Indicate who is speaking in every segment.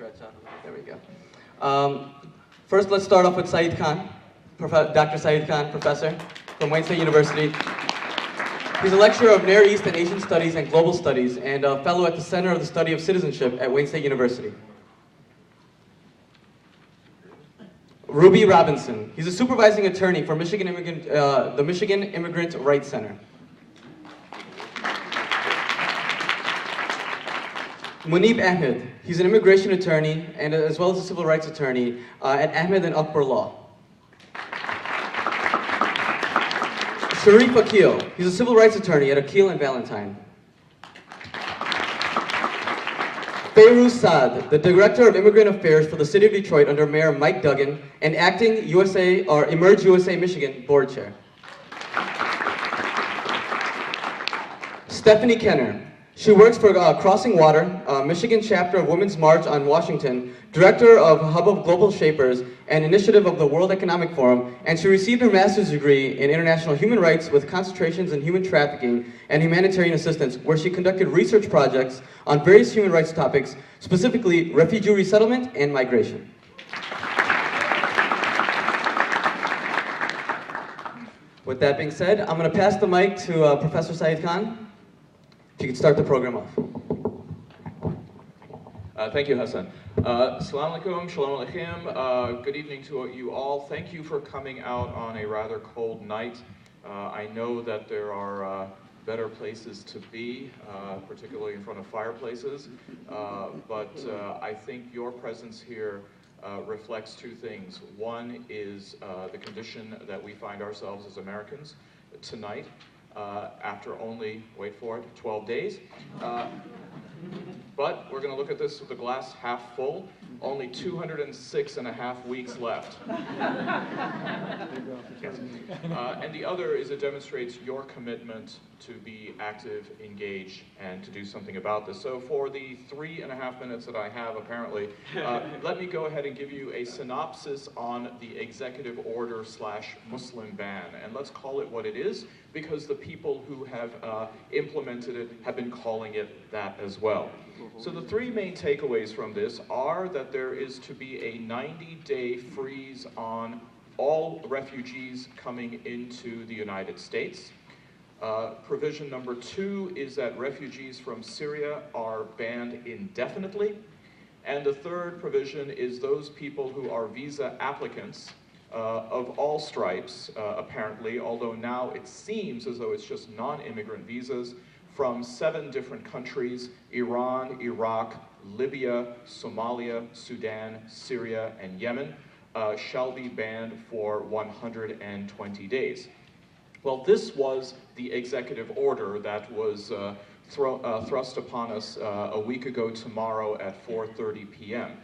Speaker 1: stretch out a little. There we go. First, let's start off with Saeed Khan, Dr. Saeed Khan, professor from Wayne State University. He's a lecturer of Near East and Asian Studies and Global Studies and a fellow at the Center of the Study of Citizenship at Wayne State University. Ruby Robinson. He's a supervising attorney for the Michigan Immigrant Rights Center. Munib Ahmed. He's an immigration attorney and as well as a civil rights attorney at Ahmed and Akbar Law. Sharif Akil. He's a civil rights attorney at Akil and Valentine. Feiruz Saad, the Director of Immigrant Affairs for the City of Detroit under Mayor Mike Duggan and acting Emerge USA Michigan Board Chair. Stephanie Kenner. She works for Crossing Water, Michigan chapter of Women's March on Washington, Director of Hub of Global Shapers, and initiative of the World Economic Forum, and she received her master's degree in international human rights with concentrations in human trafficking and humanitarian assistance, where she conducted research projects on various human rights topics, specifically refugee resettlement and migration. With that being said, I'm going to pass the mic to Professor Saeed Khan. If you could start the program off.
Speaker 2: Thank you, Hassan. Assalamu alaikum, shalom aleichem. Good evening to you all. Thank you for coming out on a rather cold night. I know that there are better places to be, particularly in front of fireplaces, but I think your presence here reflects two things. One is the condition that we find ourselves as Americans tonight, after only, wait for it, 12 days. But we're going to look at this with the glass half full. Only 206.5 weeks left. And the other is it demonstrates your commitment to be active, engaged, and to do something about this. So for the 3.5 minutes that I have, apparently, let me go ahead and give you a synopsis on the executive order / Muslim ban. And let's call it what it is, because the people who have implemented it have been calling it that as well. So the three main takeaways from this are that there is to be a 90-day freeze on all refugees coming into the United States. Provision number 2 is that refugees from Syria are banned indefinitely. And the third provision is those people who are visa applicants of all stripes, apparently, although now it seems as though it's just non-immigrant visas, from 7 different countries: Iran, Iraq, Libya, Somalia, Sudan, Syria, and Yemen, shall be banned for 120 days. Well, this was the executive order that was thrust upon us a week ago tomorrow at 4:30 p.m.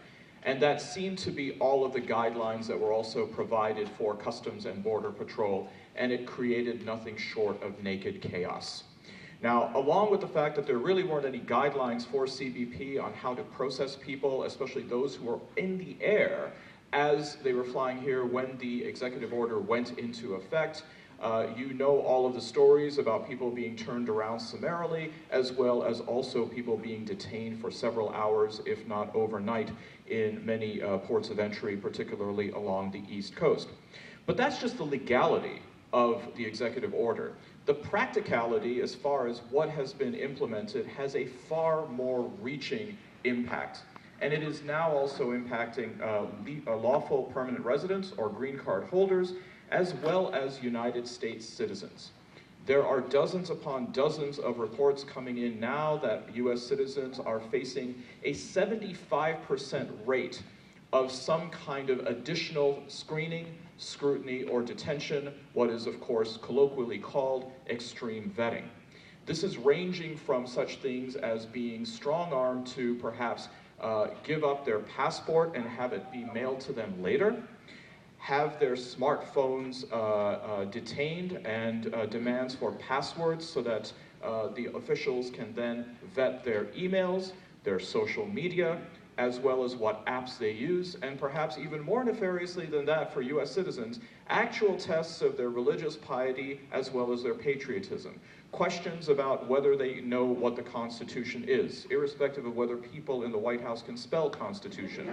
Speaker 2: And that seemed to be all of the guidelines that were also provided for Customs and Border Patrol, and it created nothing short of naked chaos. Now, along with the fact that there really weren't any guidelines for CBP on how to process people, especially those who were in the air as they were flying here when the executive order went into effect, you know all of the stories about people being turned around summarily, as well as also people being detained for several hours, if not overnight, in many ports of entry, particularly along the East Coast. But that's just the legality of the executive order. The practicality, as far as what has been implemented, has a far more reaching impact. And it is now also impacting lawful permanent residents or green card holders, as well as United States citizens. There are dozens upon dozens of reports coming in now that US citizens are facing a 75% rate of some kind of additional screening, scrutiny, or detention, what is of course colloquially called extreme vetting. This is ranging from such things as being strong-armed to perhaps give up their passport and have it be mailed to them later, have their smartphones detained, and demands for passwords so that the officials can then vet their emails, their social media, as well as what apps they use, and perhaps even more nefariously than that for US citizens, actual tests of their religious piety as well as their patriotism. Questions about whether they know what the Constitution is, irrespective of whether people in the White House can spell Constitution.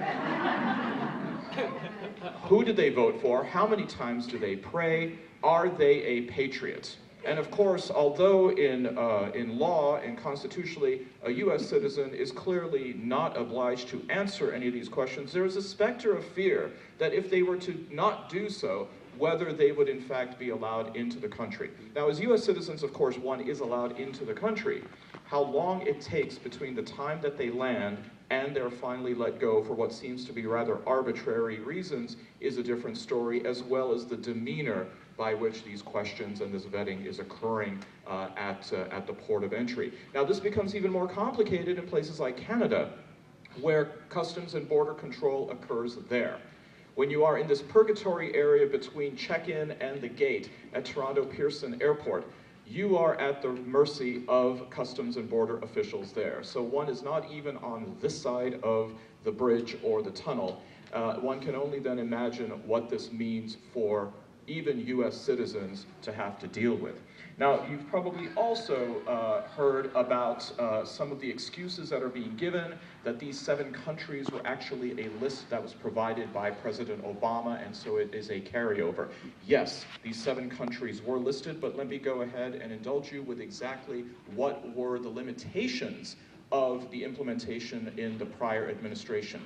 Speaker 2: Who did they vote for? How many times do they pray? Are they a patriot? And of course, although in law and constitutionally, a US citizen is clearly not obliged to answer any of these questions, there is a specter of fear that if they were to not do so, whether they would in fact be allowed into the country. Now, as US citizens, of course, one is allowed into the country. How long it takes between the time that they land and they're finally let go for what seems to be rather arbitrary reasons is a different story, as well as the demeanor by which these questions and this vetting is occurring at the port of entry. Now, this becomes even more complicated in places like Canada, where customs and border control occurs there. When you are in this purgatory area between check-in and the gate at Toronto Pearson Airport, you are at the mercy of customs and border officials there. So one is not even on this side of the bridge or the tunnel. One can only then imagine what this means for even US citizens to have to deal with. Now, you've probably also heard about some of the excuses that are being given, that these 7 countries were actually a list that was provided by President Obama, and so it is a carryover. Yes, these 7 countries were listed, but let me go ahead and indulge you with exactly what were the limitations of the implementation in the prior administration.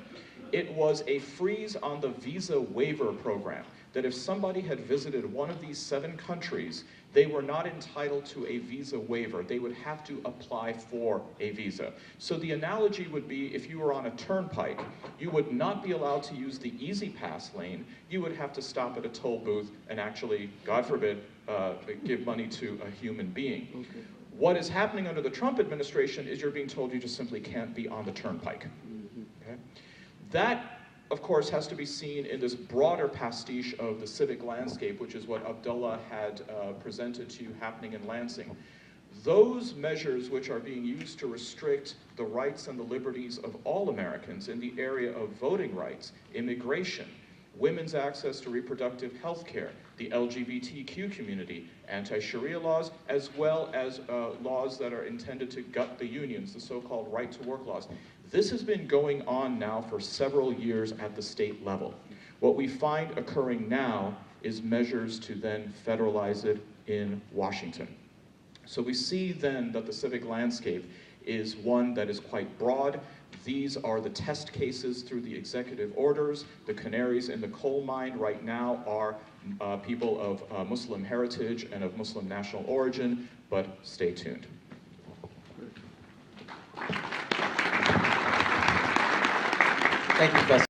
Speaker 2: It was a freeze on the visa waiver program, that if somebody had visited one of these 7 countries, they were not entitled to a visa waiver. They would have to apply for a visa. So the analogy would be if you were on a turnpike, you would not be allowed to use the Easy Pass lane. You would have to stop at a toll booth and actually, God forbid, give money to a human being. Okay. What is happening under the Trump administration is you're being told you just simply can't be on the turnpike. Okay? That, of course, has to be seen in this broader pastiche of the civic landscape, which is what Abdullah had presented to you happening in Lansing. Those measures which are being used to restrict the rights and the liberties of all Americans in the area of voting rights, immigration, women's access to reproductive health care, the LGBTQ community, anti-Sharia laws, as well as laws that are intended to gut the unions, the so-called right-to-work laws. This has been going on now for several years at the state level. What we find occurring now is measures to then federalize it in Washington. So we see then that the civic landscape is one that is quite broad. These are the test cases through the executive orders. The canaries in the coal mine right now are people of Muslim heritage and of Muslim national origin, but stay tuned.
Speaker 1: Thank you, Professor.